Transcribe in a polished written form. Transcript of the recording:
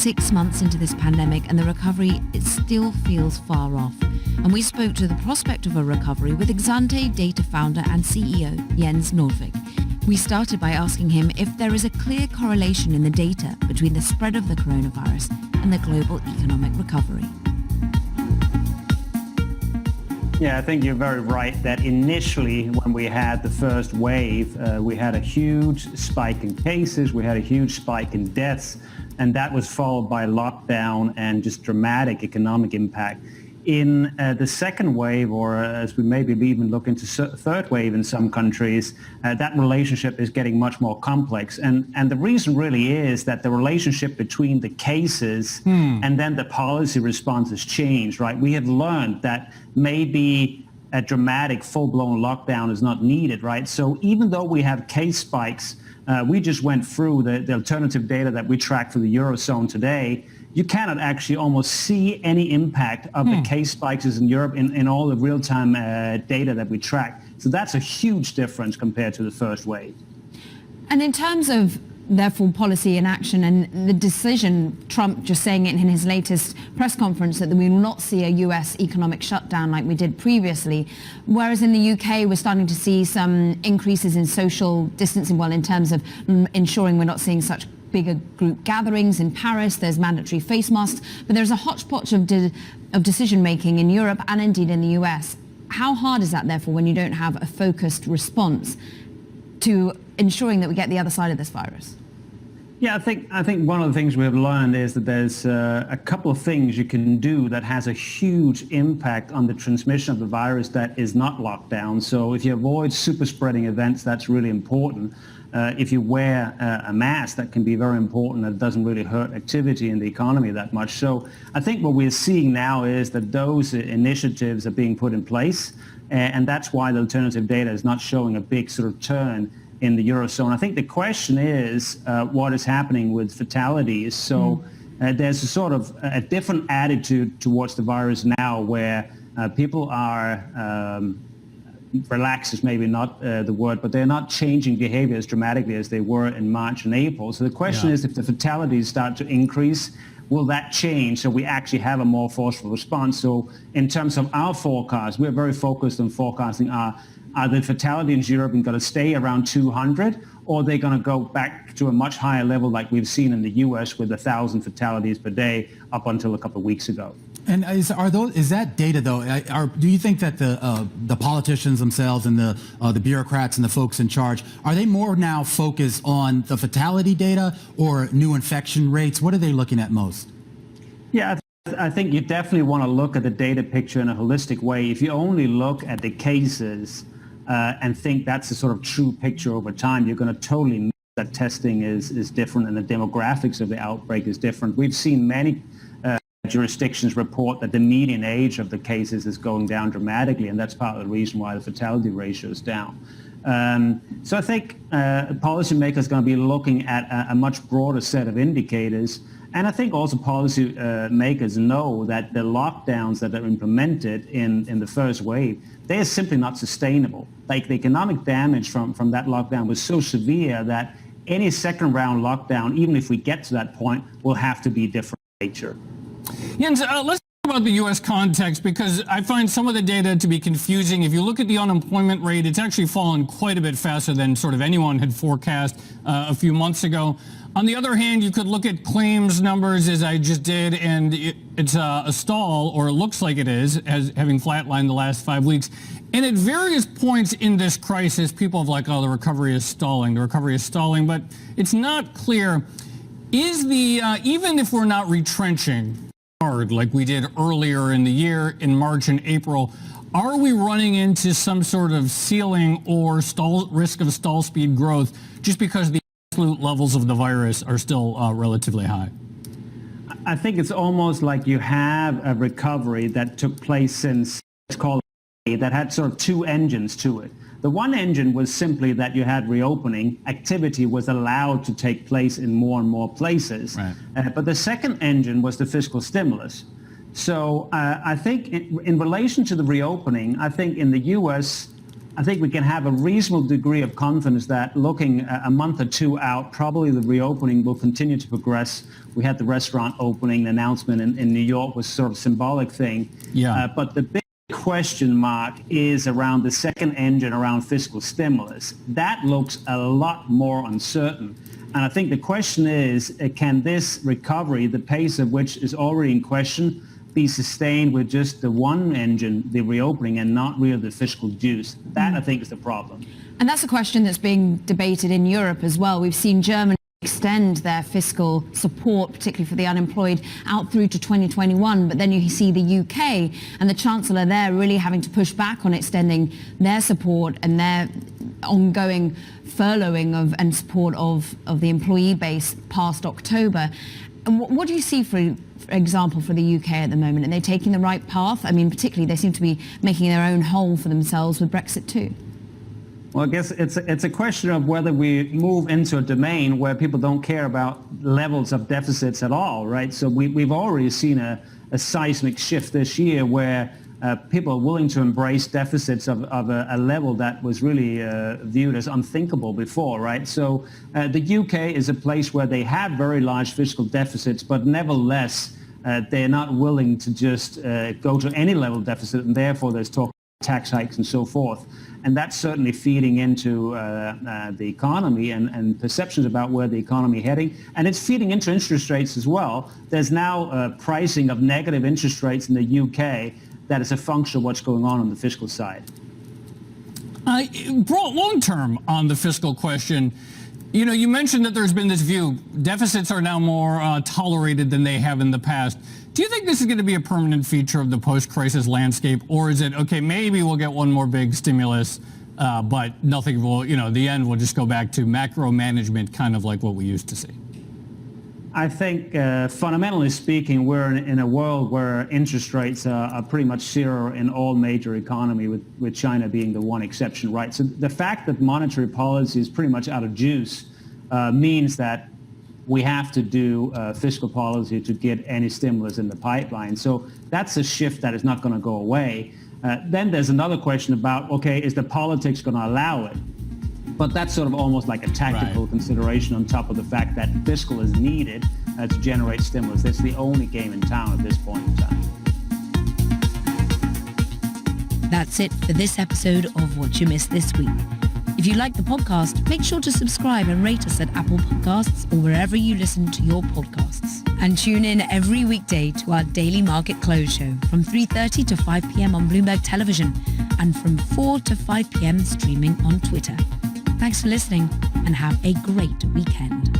6 months into this pandemic and the recovery, it still feels far off. And we spoke to the prospect of a recovery with Exante Data founder and CEO Jens Nordvig. We started by asking him if there is a clear correlation in the data between the spread of the coronavirus and the global economic recovery. Yeah, I think you're very right that initially when we had the first wave, we had a huge spike in cases, we had a huge spike in deaths, and that was followed by lockdown and just dramatic economic impact. In the second wave, or as we maybe even look into third wave in some countries, that relationship is getting much more complex. And the reason really is that the relationship between the cases and then the policy response has changed, right? We have learned that maybe a dramatic full-blown lockdown is not needed, right? So even though we have case spikes, we just went through the alternative data that we track for the Eurozone today. You cannot actually almost see any impact of the case spikes in Europe in all the real-time data that we track. So that's a huge difference compared to the first wave. And in terms of, therefore, policy in action and the decision, Trump just saying it in his latest press conference that we will not see a US economic shutdown like we did previously, whereas in the UK we're starting to see some increases in social distancing, well, in terms of ensuring we're not seeing such bigger group gatherings. In Paris, there's mandatory face masks, but there's a hodgepodge of decision-making in Europe and indeed in the US. How hard is that, therefore, when you don't have a focused response to ensuring that we get the other side of this virus? Yeah, I think one of the things we have learned is that there's a couple of things you can do that has a huge impact on the transmission of the virus that is not locked down. So if you avoid super spreading events, that's really important. If you wear a mask, that can be very important. That doesn't really hurt activity in the economy that much. So I think what we're seeing now is that those initiatives are being put in place, and that's why the alternative data is not showing a big sort of turn in the Eurozone. I think the question is what is happening with fatalities. So there's a sort of a different attitude towards the virus now where people are relaxed is maybe not the word, but they're not changing behavior as dramatically as they were in March and April. So the question is, if the fatalities start to increase, will that change so we actually have a more forceful response? So in terms of our forecast, we're very focused on forecasting are the fatalities in Europe going to stay around 200, or are they going to go back to a much higher level like we've seen in the US with 1,000 fatalities per day up until a couple of weeks ago? And is that data, though, do you think that the politicians themselves and the bureaucrats and the folks in charge, are they more now focused on the fatality data or new infection rates? What are they looking at most? Yeah, I think you definitely want to look at the data picture in a holistic way. If you only look at the cases and think that's the sort of true picture over time, you're going to totally miss that testing is different and the demographics of the outbreak is different. We've seen many jurisdictions report that the median age of the cases is going down dramatically, and that's part of the reason why the fatality ratio is down. So I think policymakers are going to be looking at a much broader set of indicators, and I think also policymakers know that the lockdowns that are implemented in the first wave, they are simply not sustainable. Like the economic damage from that lockdown was so severe that any second round lockdown, even if we get to that point, will have to be different in nature. Jens, let's talk about the U.S. context, because I find some of the data to be confusing. If you look at the unemployment rate, it's actually fallen quite a bit faster than sort of anyone had forecast a few months ago. On the other hand, you could look at claims numbers, as I just did, and it's a stall, or it looks like it is, as having flatlined the last 5 weeks. And at various points in this crisis, people have like, oh, the recovery is stalling, but it's not clear. Is even if we're not retrenching hard like we did earlier in the year in March and April, are we running into some sort of ceiling or risk of stall speed growth just because the absolute levels of the virus are still relatively high? I think it's almost like you have a recovery that took place since, it's called, that had sort of two engines to it. The one engine was simply that you had reopening. Activity was allowed to take place in more and more places. Right. But the second engine was the fiscal stimulus. So I think in relation to the reopening, I think in the U.S., I think we can have a reasonable degree of confidence that looking a month or two out, probably the reopening will continue to progress. We had the restaurant opening, the announcement in New York was sort of a symbolic thing. Yeah. But the big question mark is around the second engine, around fiscal stimulus. That looks a lot more uncertain. And I think the question is, can this recovery, the pace of which is already in question, be sustained with just the one engine, the reopening, and not really the fiscal juice? That, I think, is the problem. And that's a question that's being debated in Europe as well. We've seen Germany extend their fiscal support, particularly for the unemployed, out through to 2021. But then you see the UK and the Chancellor there really having to push back on extending their support and their ongoing furloughing of and support of the employee base past October. And what do you see, for example, for the UK at the moment? Are they taking the right path? I mean, particularly they seem to be making their own hole for themselves with Brexit too. Well, I guess it's a question of whether we move into a domain where people don't care about levels of deficits at all, right? So we've already seen a seismic shift this year where people are willing to embrace deficits of a level that was really viewed as unthinkable before, right? So the UK is a place where they have very large fiscal deficits, but nevertheless, they're not willing to just go to any level of deficit, and therefore there's talk of tax hikes and so forth. And that's certainly feeding into the economy and perceptions about where the economy is heading. And it's feeding into interest rates as well. There's now pricing of negative interest rates in the UK that is a function of what's going on the fiscal side. Long term on the fiscal question, you mentioned that there's been this view, deficits are now more tolerated than they have in the past. Do you think this is going to be a permanent feature of the post-crisis landscape, or is it, okay, maybe we'll get one more big stimulus, but nothing will, the end will just go back to macro management, kind of like what we used to see? I think fundamentally speaking, we're in a world where interest rates are pretty much zero in all major economies, with China being the one exception, right? So the fact that monetary policy is pretty much out of juice means that we have to do fiscal policy to get any stimulus in the pipeline. So that's a shift that is not going to go away. Then there's another question about, okay, is the politics going to allow it? But that's sort of almost like a tactical consideration on top of the fact that fiscal is needed to generate stimulus. That's the only game in town at this point in time. That's it for this episode of What You Missed This Week. If you like the podcast, make sure to subscribe and rate us at Apple Podcasts or wherever you listen to your podcasts. And tune in every weekday to our daily market close show from 3:30 to 5 p.m. on Bloomberg Television and from 4 to 5 p.m. streaming on Twitter. Thanks for listening and have a great weekend.